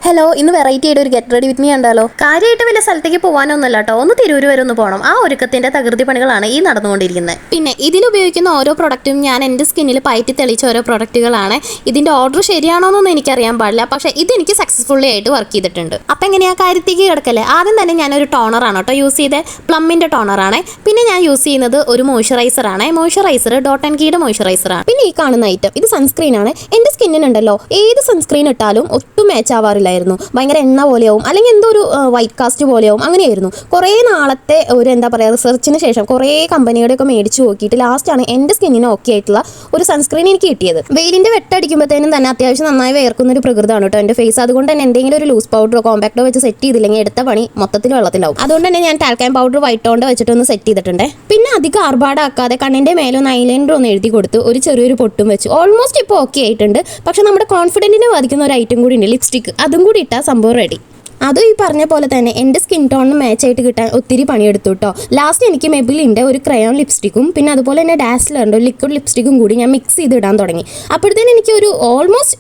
Hello, ഇന്ന് variety ആയിട്ട് ഒരു ഗെറ്റ് റെഡി വിത്ത് മീ ഉണ്ടല്ലോ. കാര്യമായിട്ട് വലിയ സ്ഥലത്തേക്ക് പോകാനൊന്നുമല്ല കേട്ടോ, ഒന്ന് തിരൂര് വരെ ഒന്ന് പോകണം. ആ ഒരുക്കത്തിന്റെ തകൃതി പണികളാണ് ഈ നടന്നുകൊണ്ടിരിക്കുന്നത്. പിന്നെ ഇതിലുപയോഗിക്കുന്ന ഓരോ പ്രൊഡക്റ്റും ഞാൻ എൻ്റെ സ്കിന്നിൽ പയറ്റി തെളിച്ച ഓരോ പ്രൊഡക്റ്റുകളാണ്. ഇതിന്റെ ഓർഡർ ശരിയാണോന്നൊന്നും എനിക്കറിയാൻ പാടില്ല, പക്ഷേ ഇതെനിക്ക് സക്സസ്ഫുള്ളി ആയിട്ട് വർക്ക് ചെയ്തിട്ടുണ്ട്. അപ്പം എങ്ങനെയാ കാര്യത്തേക്ക് കിടക്കല്ലേ. ആദ്യം തന്നെ ഞാനൊരു ടോണറാണ് കേട്ടോ യൂസ് ചെയ്തത്, പ്ലമ്മിന്റെ ടോണറാണ്. പിന്നെ ഞാൻ യൂസ് ചെയ്യുന്നത് ഒരു മോയ്സ്ചറൈസർ ആണ്. മോയ്സ്ചറൈസർ ഡോട്ട് ആൻഡ് കീയുടെ മോയ്സ്ചറൈസർ ആണ്. പിന്നെ ഈ കാണുന്ന ഐറ്റം ഇത് സൺസ്ക്രീൻ ആണ്. എൻ്റെ സ്കിന്നിനുണ്ടല്ലോ ഏത് സൺസ്ക്രീൻ ഇട്ടാലും ഒട്ടും മാച്ച് ആവാറില്ല. ഭയങ്കര എണ്ണ പോലെയാവും, അല്ലെങ്കിൽ എന്തോ ഒരു വൈറ്റ് കാസ്റ്റ് പോലെയാവും. അങ്ങനെയായിരുന്നു കുറേ നാളത്തെ ഒരു എന്താ പറയുക റിസർച്ചിന് ശേഷം കുറേ കമ്പനിയുടെയൊക്കെ മേടിച്ച് നോക്കിയിട്ട് ലാസ്റ്റാണ് എൻ്റെ സ്കിന്നിന് ഓക്കെ ആയിട്ടുള്ള ഒരു സൺസ്ക്രീൻ എനിക്ക് കിട്ടിയത്. വെയിലിൻ്റെ വെട്ടടിക്കുമ്പോഴത്തേനും തന്നെ അത്യാവശ്യം നന്നായി വേർക്കുന്ന ഒരു പ്രകൃതമാണ് കേട്ടോ എൻ്റെ ഫേസ്. അതുകൊണ്ട് തന്നെ എന്തെങ്കിലും ഒരു ലൂസ് പൗഡറോ കോമ്പാക്റ്റോ വെച്ച് സെറ്റ് ചെയ്തില്ലെങ്കിൽ എടുത്ത പണി മൊത്തത്തിൽ വെള്ളത്തിലാവും. അതുകൊണ്ട് തന്നെ ഞാൻ ടാൽക്കൈം പൗഡർ വൈറ്റ് ടോണ്ട് വെച്ചിട്ടൊന്ന് സെറ്റ് ചെയ്തിട്ടുണ്ട്. പിന്നെ അധികം ആർഭാടാക്കാതെ കണ്ണിൻ്റെ മേലൊന്ന് ഐലൈനർ ഒന്ന് എഴുതി കൊടുത്ത് ഒരു ചെറിയൊരു പൊട്ടും വെച്ചു. ഓൾമോസ്റ്റ് ഇപ്പോൾ ഓക്കെ ആയിട്ടുണ്ട്. പക്ഷെ നമ്മുടെ കോൺഫിഡൻറ്റിനെ ബാധിക്കുന്ന ഒരു ഐറ്റം കൂടി ഉണ്ട്, ലിപ്സ്റ്റിക്. അതും കൂടി ഇട്ടാൽ സംഭവം റെഡി. അതും ഈ പറഞ്ഞ പോലെ തന്നെ എൻ്റെ സ്കിൻ ടോണിന് മാച്ചായിട്ട് കിട്ടാൻ ഒത്തിരി പണിയെടുത്തു കേട്ടോ. ലാസ്റ്റ് എനിക്ക് മെബിലിൻ്റെ ഒരു ക്രയോൺ ലിപ്സ്റ്റിക്കും പിന്നെ അതുപോലെ തന്നെ ഡാസ്ലറിൻ്റെ ലിക്വിഡ് ലിപ്സ്റ്റിക്കും കൂടി ഞാൻ മിക്സ് ചെയ്ത് ഇടാൻ തുടങ്ങി. അപ്പോഴത്തേനും എനിക്ക് ഒരു ഓൾമോസ്റ്റ്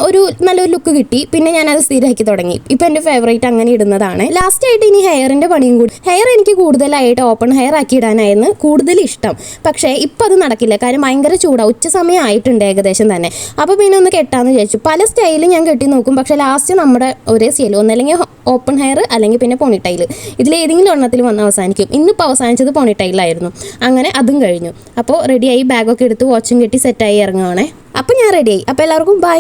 ഒരു നല്ലൊരു ലുക്ക് കിട്ടി. പിന്നെ ഞാനത് സ്ഥിരമാക്കി തുടങ്ങി. ഇപ്പം എൻ്റെ ഫേവറേറ്റ് അങ്ങനെ ഇടുന്നതാണ്. ലാസ്റ്റായിട്ട് ഇനി ഹെയറിൻ്റെ പണിയും കൂടി. ഹെയർ എനിക്ക് കൂടുതലായിട്ട് ഓപ്പൺ ഹെയർ ആക്കി ഇടാനായിരുന്നു കൂടുതൽ ഇഷ്ടം. പക്ഷേ ഇപ്പം അത് നടക്കില്ല, കാര്യം ഭയങ്കര ചൂടാണ്. ഉച്ച സമയം ആയിട്ടുണ്ട് ഏകദേശം തന്നെ. അപ്പോൾ പിന്നെ ഒന്ന് കെട്ടാമെന്ന് വിചാരിച്ചു. പല സ്റ്റൈലും ഞാൻ കെട്ടി നോക്കും, പക്ഷേ ലാസ്റ്റ് നമ്മുടെ ഒരേ സ്റ്റൈൽ ഒന്നല്ലെങ്കിൽ ഓപ്പൺ ഹെയർ അല്ലെങ്കിൽ പിന്നെ പോണിട്ടൈൽ, ഇതിലേതെങ്കിലും ഒരെണ്ണത്തിൽ വന്ന് അവസാനിക്കും. ഇന്നിപ്പോൾ അവസാനിച്ചത് പോണിട്ടൈലായിരുന്നു. അങ്ങനെ അതും കഴിഞ്ഞു. അപ്പോൾ റെഡിയായി, ബാഗൊക്കെ എടുത്ത് വാച്ചും കെട്ടി സെറ്റായി ഇറങ്ങുവാണേ. അപ്പോൾ ഞാൻ റെഡിയായി. അപ്പോൾ എല്ലാവർക്കും ബൈ.